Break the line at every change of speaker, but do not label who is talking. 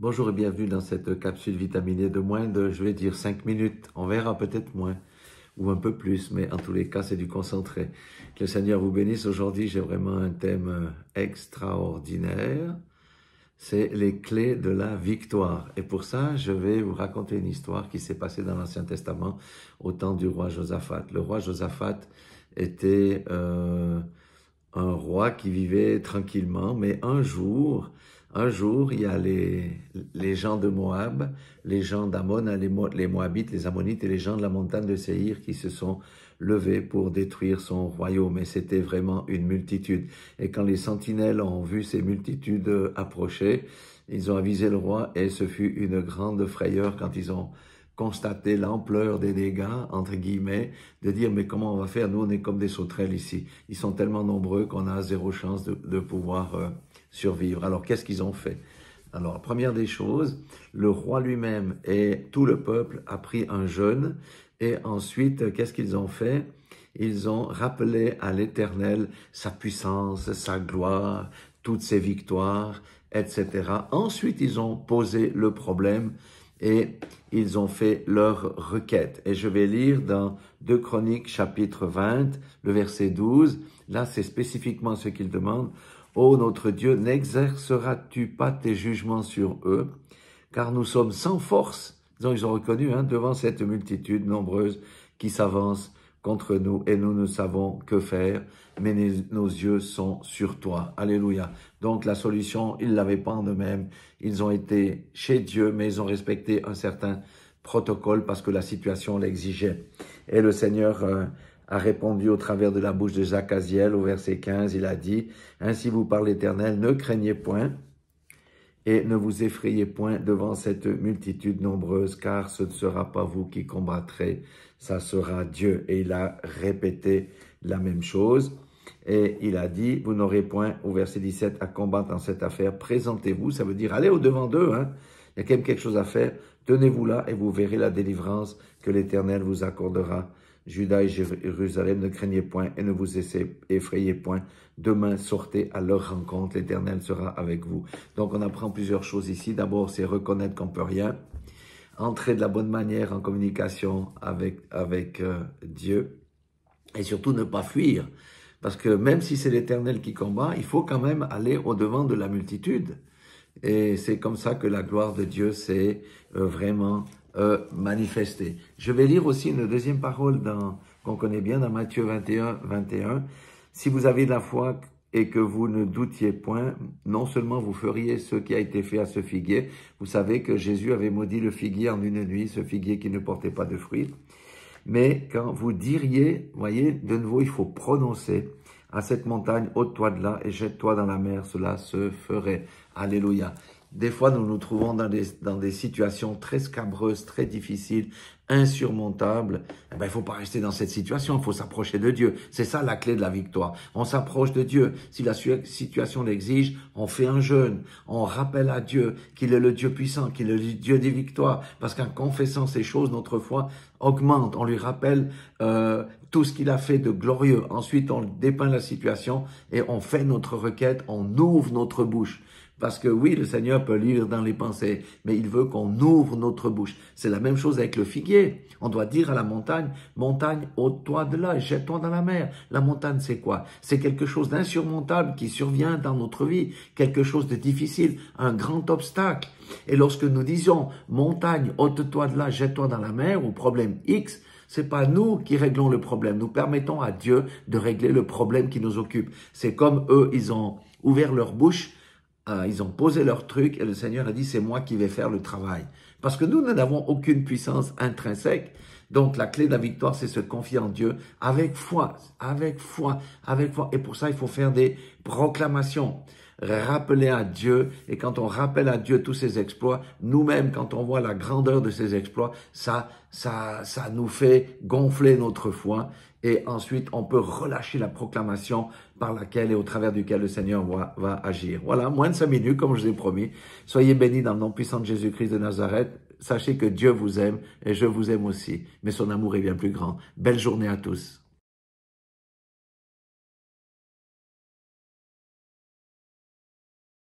Bonjour et bienvenue dans cette capsule vitaminée de moins de, je vais dire, 5 minutes. On verra peut-être moins ou un peu plus, mais en tous les cas, c'est du concentré. Que le Seigneur vous bénisse. Aujourd'hui, j'ai vraiment un thème extraordinaire. C'est les clés de la victoire. Et pour ça, je vais vous raconter une histoire qui s'est passée dans l'Ancien Testament au temps du roi Josaphat. Le roi Josaphat était un roi qui vivait tranquillement, mais un jour, il y a les gens de Moab, les gens d'Ammon, les Moabites, les Ammonites et les gens de la montagne de Séhir qui se sont levés pour détruire son royaume. Et c'était vraiment une multitude. Et quand les sentinelles ont vu ces multitudes approcher, ils ont avisé le roi et ce fut une grande frayeur quand ils ont constater l'ampleur des dégâts, entre guillemets, de dire mais comment on va faire, nous on est comme des sauterelles ici, ils sont tellement nombreux qu'on a zéro chance de pouvoir survivre. Alors qu'est-ce qu'ils ont fait? Alors première des choses, le roi lui-même et tout le peuple a pris un jeûne et ensuite qu'est-ce qu'ils ont fait? Ils ont rappelé à l'Éternel sa puissance, sa gloire, toutes ses victoires, etc. Ensuite ils ont posé le problème et ils ont fait leur requête. Et je vais lire dans 2 Chroniques chapitre 20, le verset 12. Là, c'est spécifiquement ce qu'ils demandent. « Ô notre Dieu, n'exerceras-tu pas tes jugements sur eux? Car nous sommes sans force. » Donc, ils ont reconnu devant cette multitude nombreuse qui s'avance contre nous et nous ne savons que faire, mais nos yeux sont sur toi. Alléluia. Donc la solution, ils ne l'avaient pas en eux-mêmes. Ils ont été chez Dieu, mais ils ont respecté un certain protocole parce que la situation l'exigeait. Et le Seigneur a répondu au travers de la bouche de Jacaziel au verset 15, il a dit « Ainsi vous parle l'Éternel, ne craignez point, et ne vous effrayez point devant cette multitude nombreuse, car ce ne sera pas vous qui combattrez, ça sera Dieu. » Et il a répété la même chose. Et il a dit, vous n'aurez point, au verset 17, à combattre dans cette affaire. Présentez-vous, ça veut dire allez au-devant d'eux. Il y a quand même quelque chose à faire. Tenez-vous là et vous verrez la délivrance que l'Éternel vous accordera. Juda et Jérusalem, ne craignez point et ne vous effrayez point. Demain, sortez à leur rencontre, l'Éternel sera avec vous. Donc, on apprend plusieurs choses ici. D'abord, c'est reconnaître qu'on peut rien. Entrer de la bonne manière en communication avec Dieu. Et surtout, ne pas fuir. Parce que même si c'est l'Éternel qui combat, il faut quand même aller au-devant de la multitude. Et c'est comme ça que la gloire de Dieu s'est vraiment manifestée. Je vais lire aussi une deuxième parole qu'on connaît bien dans Matthieu 21, 21. Si vous avez de la foi et que vous ne doutiez point, non seulement vous feriez ce qui a été fait à ce figuier. Vous savez que Jésus avait maudit le figuier en une nuit, ce figuier qui ne portait pas de fruits. Mais quand vous diriez, voyez, de nouveau, il faut prononcer à cette montagne, ôte-toi de là et jette-toi dans la mer, cela se ferait. Alléluia. Des fois, nous nous trouvons dans des situations très scabreuses, très difficiles, insurmontables. Eh ben, il faut pas rester dans cette situation, il faut s'approcher de Dieu. C'est ça la clé de la victoire. On s'approche de Dieu. Si la situation l'exige, on fait un jeûne. On rappelle à Dieu qu'il est le Dieu puissant, qu'il est le Dieu des victoires. Parce qu'en confessant ces choses, notre foi augmente. On lui rappelle tout ce qu'il a fait de glorieux. Ensuite, on dépeint la situation et on fait notre requête, on ouvre notre bouche. Parce que oui, le Seigneur peut lire dans les pensées, mais il veut qu'on ouvre notre bouche. C'est la même chose avec le figuier. On doit dire à la montagne, montagne, ôte-toi de là et jette-toi dans la mer. La montagne, c'est quoi? C'est quelque chose d'insurmontable qui survient dans notre vie, quelque chose de difficile, un grand obstacle. Et lorsque nous disons, montagne, ôte-toi de là, jette-toi dans la mer, ou problème X, c'est pas nous qui réglons le problème. Nous permettons à Dieu de régler le problème qui nous occupe. C'est comme eux, ils ont ouvert leur bouche, ils ont posé leur truc et le Seigneur a dit, c'est moi qui vais faire le travail. Parce que nous n'avons aucune puissance intrinsèque. Donc, la clé de la victoire, c'est se confier en Dieu avec foi, avec foi, avec foi. Et pour ça, il faut faire des proclamations. Rappeler à Dieu, et quand on rappelle à Dieu tous ses exploits, nous-mêmes, quand on voit la grandeur de ses exploits, ça nous fait gonfler notre foi, et ensuite on peut relâcher la proclamation par laquelle et au travers duquel le Seigneur va agir. Voilà, moins de 5 minutes, comme je vous ai promis. Soyez bénis dans le nom puissant de Jésus-Christ de Nazareth. Sachez que Dieu vous aime, et je vous aime aussi, mais son amour est bien plus grand. Belle journée à tous.